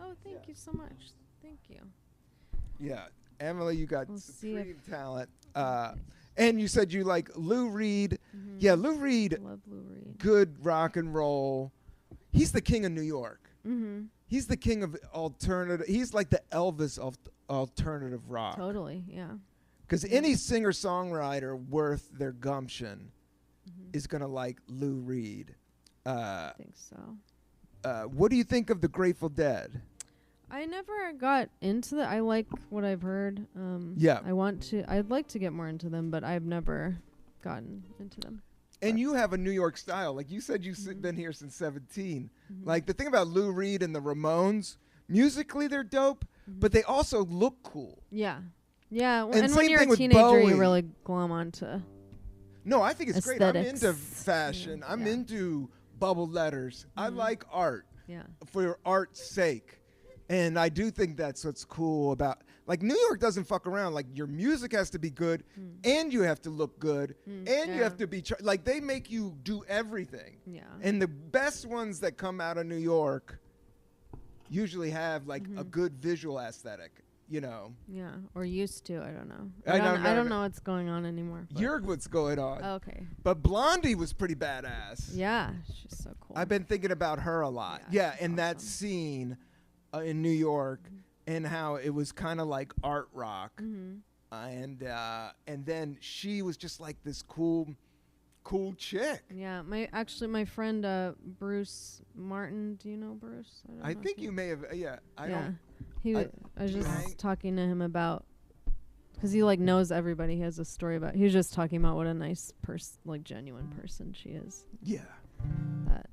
Oh, thank you so much. Thank you. Yeah, Emily, you got supreme talent. And you said you like Lou Reed. Yeah, Lou Reed. Love Lou Reed. Good rock and roll. He's the king of New York. He's the king of alternative. He's like the Elvis of alternative rock. Totally, yeah. Because any singer-songwriter worth their gumption is going to like Lou Reed. I think so. What do you think of the Grateful Dead? I never got into that. I like what I've heard. I'd like to get more into them, but I've never gotten into them. And you have a New York style. Like you said, you've been here since 17. Like the thing about Lou Reed and the Ramones, musically they're dope, but they also look cool. Yeah. Yeah. And when you're a teenager, you really glom onto No, I think it's aesthetics. great. I'm into fashion. I'm into bubble letters. I like art for art's sake. And I do think that's what's cool about, like, New York doesn't fuck around. Like, your music has to be good, and you have to look good, and you have to be, like, they make you do everything. Yeah. And the best ones that come out of New York usually have, like, a good visual aesthetic, Yeah, or used to. I don't know. I don't know what's going on anymore. You're what's going on. Okay. But Blondie was pretty badass. Yeah, she's so cool. I've been thinking about her a lot. Yeah, and awesome. That scene in New York, and how it was kind of like art rock, and then she was just like this cool chick. Yeah, my friend Bruce Martin. Do you know Bruce? I think you may have. I was just talking to him about, because he like knows everybody. He has a story about. He was just talking about what a nice person, like genuine person she is. Yeah, that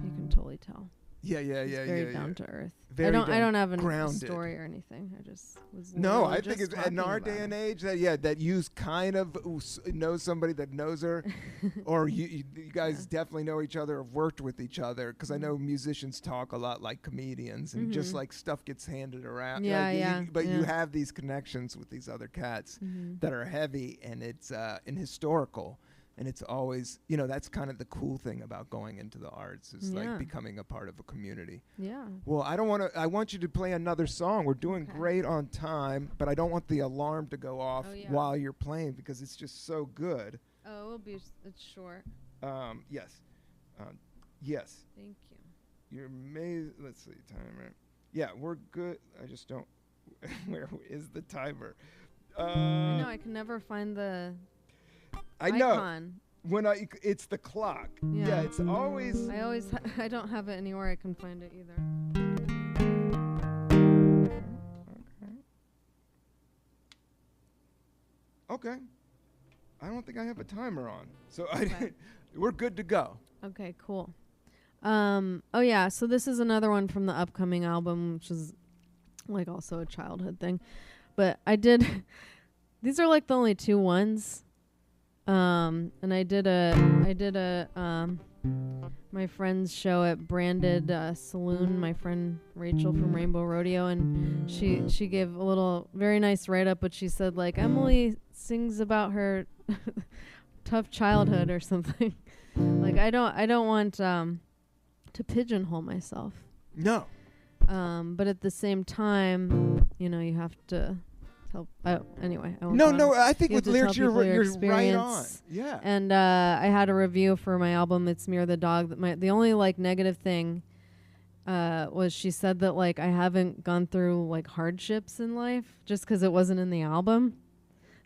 you can totally tell. Yeah. Very down to earth. I don't have a story or anything. I just was. No, I think it's in our day and age that you kind of know somebody that knows her, or you guys definitely know each other or worked with each other. Because I know musicians talk a lot like comedians, and just like stuff gets handed around. But you have these connections with these other cats that are heavy, and it's and historical. And it's always, that's kind of the cool thing about going into the arts is like becoming a part of a community. Yeah. Well, I want you to play another song. We're doing great on time, but I don't want the alarm to go off while you're playing because it's just so good. Oh, it's short. Yes. Yes. Thank you. You're amazing. Let's see, timer. Yeah, we're good. I just don't. Where is the timer? I know, I can never find the I icon. Know. It's the clock. Yeah, it's always. I don't have it anywhere I can find it either. Okay. I don't think I have a timer on, so we're good to go. Okay, cool. Oh yeah, so this is another one from the upcoming album, which is like also a childhood thing. But I did these are like the only two ones. And I did a my friend's show at Branded Saloon, my friend Rachel from Rainbow Rodeo, and she gave a little very nice write up, but she said like Emily sings about her tough childhood or something. Like I don't want to pigeonhole myself. No. But at the same time, you have to help. Anyway. I think with lyrics you're right on. Yeah. And I had a review for my album, It's Mir the Dog. The only like negative thing was she said that like I haven't gone through like hardships in life just because it wasn't in the album.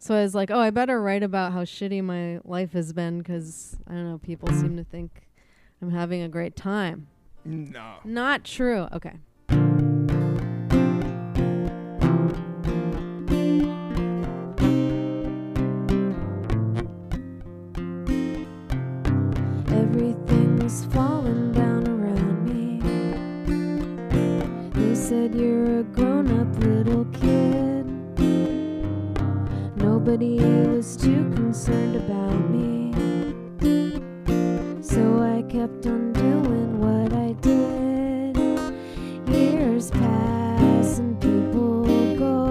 So I was like, I better write about how shitty my life has been because, I don't know, people seem to think I'm having a great time. No. Not true. Okay. Everything was falling down around me. They said you're a grown-up little kid. Nobody was too concerned about me, so I kept on doing what I did. Years pass and people go.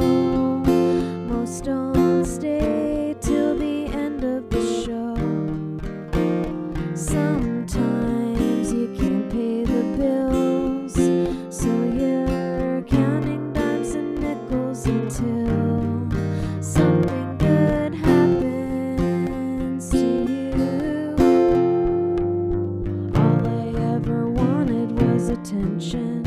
Most don't stay till the end of the show. Sometimes you can't pay the bills, so you're counting dimes and nickels until something attention,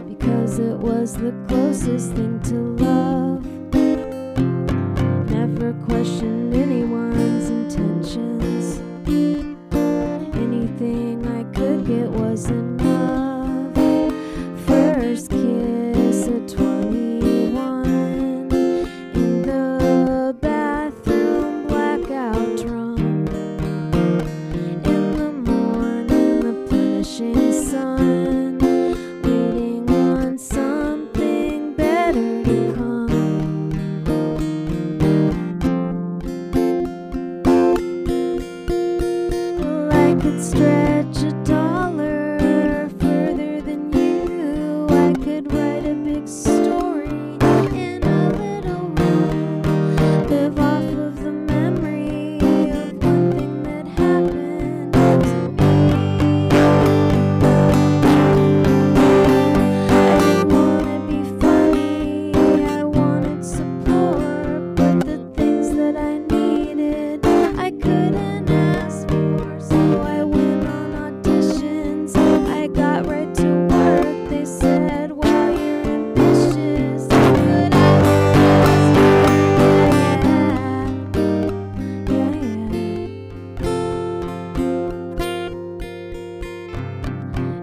because it was the closest thing to love. Never questioned anyone's intentions. Anything I could get was enough. First kiss at 21, in the bathroom, blackout drunk. Sun, waiting on something better to come. Well, I could stretch $1 further than you. I could write a big story in a little room. Live off of the memory of one thing that happened to me.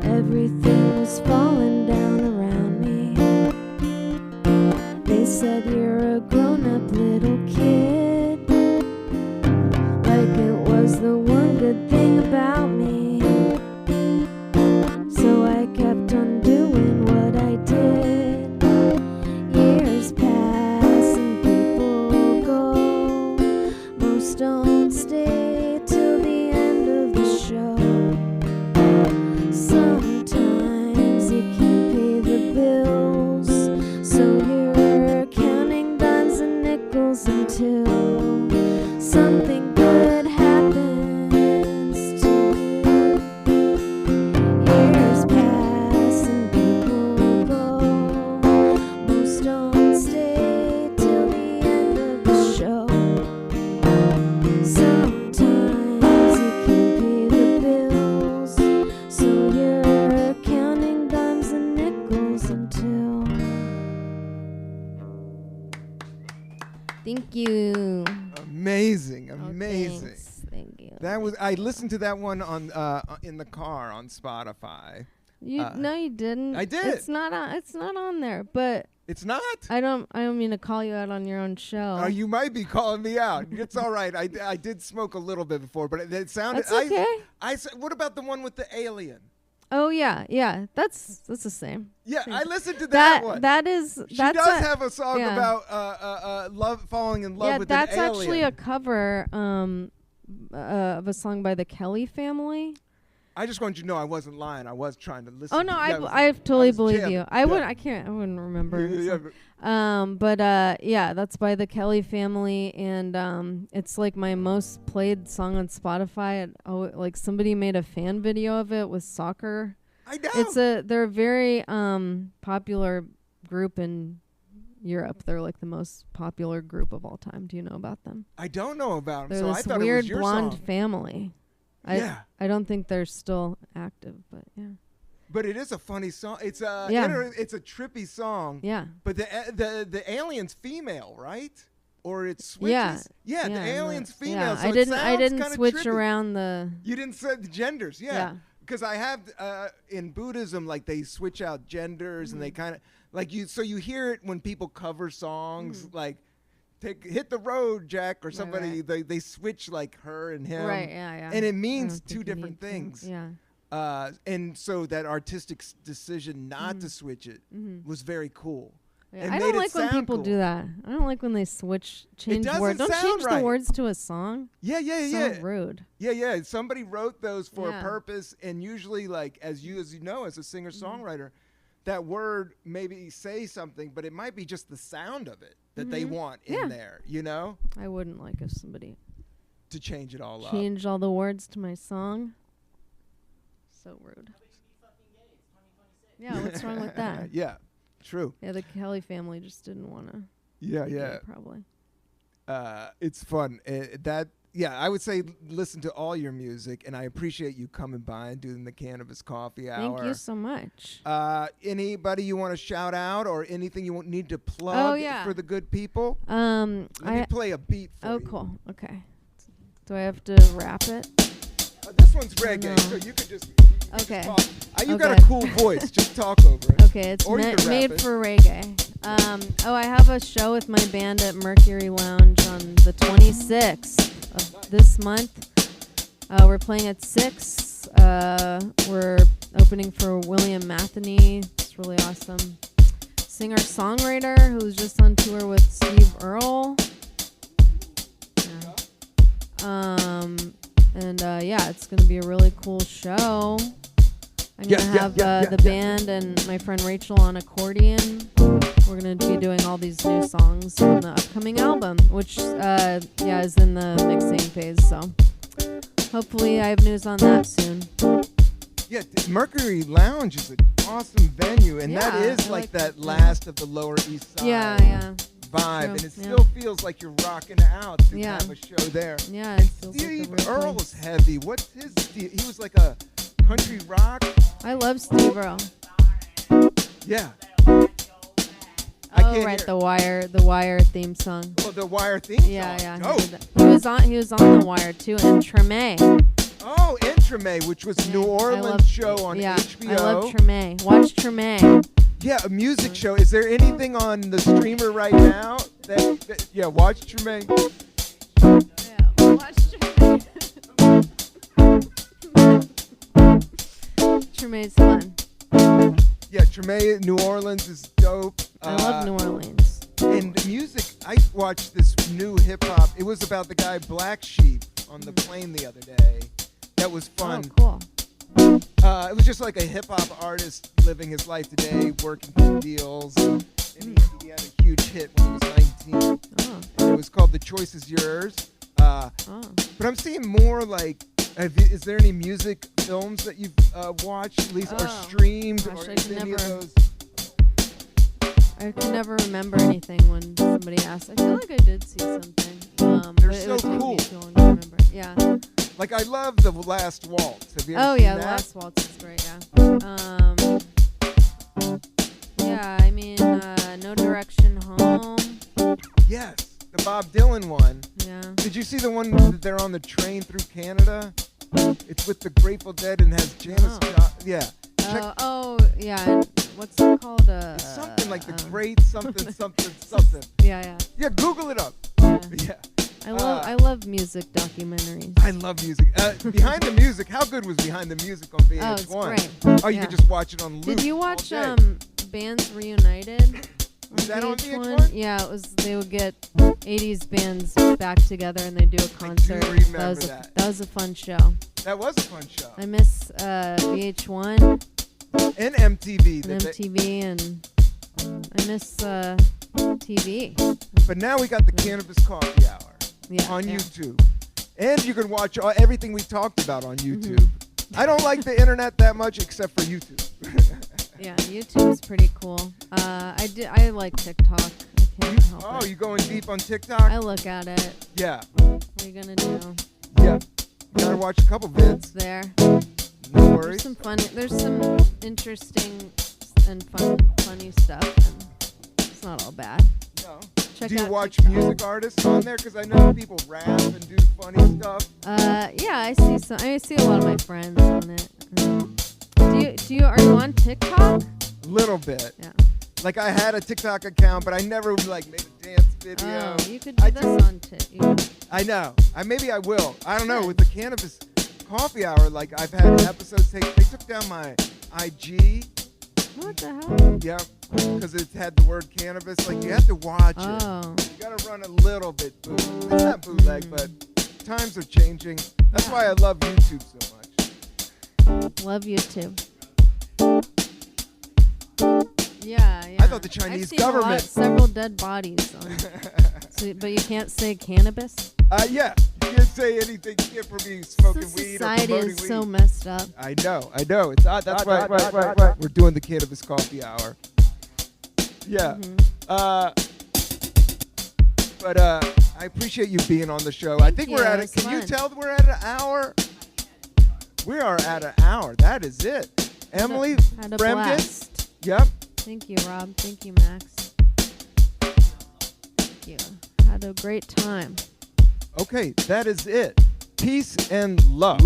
Everything was falling down around me. They said you're a grown-up little kid, like it was the one good thing about me. So I kept on doing what I did. Years pass and people go. Most don't stay till the end of the show. Sometimes you can't That was I listened to that one on in the car on Spotify. No, you didn't. I did. It's not on there. But it's not. I don't mean to call you out on your own show. You might be calling me out. It's all right. I did smoke a little bit before, but it sounded. That's okay. I said, what about the one with the alien? Oh yeah. That's the same. Yeah, I listened to that one. She does have a song about love, falling in love with an alien. Yeah, that's actually a cover of a song by the Kelly family. I just wanted you to know I wasn't lying. I was trying to listen. Oh no, I totally believe you. I wouldn't remember. That's by the Kelly family, and it's like my most played song on Spotify. Like somebody made a fan video of it with soccer. I know. They're a very popular group in Europe. They're like the most popular group of all time. Do you know about them? I don't know about them. They're So this I thought weird it was your blonde song. family. I don't think they're still active, but yeah. But it is a funny song. It's it's a trippy song. Yeah. But the alien's female, right? Or it switches. Yeah, the alien's female. Yeah. So I didn't switch trippy. around the. You didn't say the genders. Yeah. Because I have in Buddhism, like they switch out genders and they kind of like you. So you hear it when people cover songs like. Hit the road, Jack, or somebody. Right. They switch like her and him, right? Yeah. And it means two different things. Yeah. And so that artistic decision not to switch it was very cool. Yeah, I don't like when people do that. I don't like when they change words. Don't change the words to a song. Yeah. So rude. Yeah. Somebody wrote those for a purpose, and usually, like as you know, as a singer-songwriter, that word maybe say something, but it might be just the sound of it that they want in there, you know? I wouldn't like if somebody to change it all up. Change all the words to my song. So rude. Yeah, what's wrong with that? Yeah, true. Yeah, the Kelly family just didn't want to. Yeah. Probably. It's fun. I would say listen to all your music, and I appreciate you coming by and doing the Cannabis Coffee Hour. Thank you so much. Anybody you want to shout out or anything you need to plug for the good people? Let me play a beat for you. Oh, cool. Okay. Do I have to rap it? This one's reggae, so you could just... Okay. You got a cool voice. Just talk over it. Okay, it's made for reggae. I have a show with my band at Mercury Lounge on the 26th of this month. We're playing at 6. We're opening for William Matheny. It's really awesome. Singer-songwriter who's just on tour with Steve Earle. It's going to be a really cool show. I'm going to have the band and my friend Rachel on accordion. We're going to be doing all these new songs on the upcoming album, which is in the mixing phase. So hopefully I have news on that soon. Yeah, Mercury Lounge is an awesome venue, and that is like that last of the Lower East Side. Yeah. Vibe, and it still feels like you're rocking out to have a show there. Yeah, and Steve Earle was heavy. What's his deal? He was like a country rock. I love Steve Earle. Yeah. The Wire theme song. Oh, the Wire theme song. Yeah. Oh. He was on the Wire too, and Treme. Oh, and Treme, which was New Orleans show on HBO. I love Treme. Watch Treme. Yeah, a music show. Is there anything on the streamer right now? Watch Treme. Yeah, watch Treme. Treme's fun. Yeah, Treme, New Orleans is dope. I love New Orleans. And music, I watched this new hip hop. It was about the guy Black Sheep on the plane the other day. That was fun. Oh, cool. It was just like a hip-hop artist living his life today, working for deals. And he had a huge hit when he was 19. Oh. And it was called The Choice Is Yours. But I'm seeing more like, is there any music films that you've watched, at least, or streamed? Gosh, or any of those? I can never remember anything when somebody asks. I feel like I did see something. They're so cool. Yeah. Like, I love The Last Waltz. Have you ever seen that? The Last Waltz is great, I mean, No Direction Home. Yes. The Bob Dylan one. Yeah. Did you see the one that they're on the train through Canada? It's with the Grateful Dead and has Janis yeah. Yeah. And what's it called? It's something like the Great something something something. Yeah. Yeah, Google it up. Yeah. I love music documentaries. I love music. Behind the Music. How good was Behind the Music on VH1? Oh, it's great. Oh, you could just watch it on loop. Did you watch Bands Reunited? Was that on VH1? Yeah, it was. They would get 80s bands back together and they do a concert. I do remember that. That was a fun show. That was a fun show. I miss VH1 and MTV. and MTV, and I miss TV. But now we got the Cannabis Coffee Hour on YouTube. And you can watch everything we talked about on YouTube. I don't like the internet that much except for YouTube. Yeah, YouTube's pretty cool. I like TikTok. I can't help it. You going deep on TikTok? I look at it. Yeah. What are you gonna do? Yeah. You gotta watch a couple vids. It's there. No worries. There's some interesting and funny stuff, and it's not all bad. No. Check Do you out watch TikTok. music artists on there? Because I know people rap and do funny stuff. Yeah, I see some. I see a lot of my friends on it. Are you on TikTok? Little bit. Yeah. Like I had a TikTok account, but I never made a dance video. Oh, you could do this on TikTok. I know. Maybe I will. I don't know. With the Cannabis Coffee Hour, like I've had episodes. They took down my IG. What the hell? Yeah, because it had the word cannabis. Like you have to watch it. Oh. You gotta run a little bit bootleg. It's not bootleg, but times are changing. That's why I love YouTube so much. Love YouTube. Yeah. I thought the Chinese government. Several dead bodies on. But you can't say cannabis. Yeah. You can't say anything. You can't for me smoking weed or Society promoting is weed. so messed up. I know. It's odd. That's why we're doing the Cannabis Coffee Hour. Yeah. But I appreciate you being on the show. I think we're at it. Can you tell we're at an hour? We are at an hour. That is it. Emily Had a Frembgen. blast. Yep. Thank you, Rob. Thank you, Max. Thank you. Had a great time. Okay, that is it. Peace and love.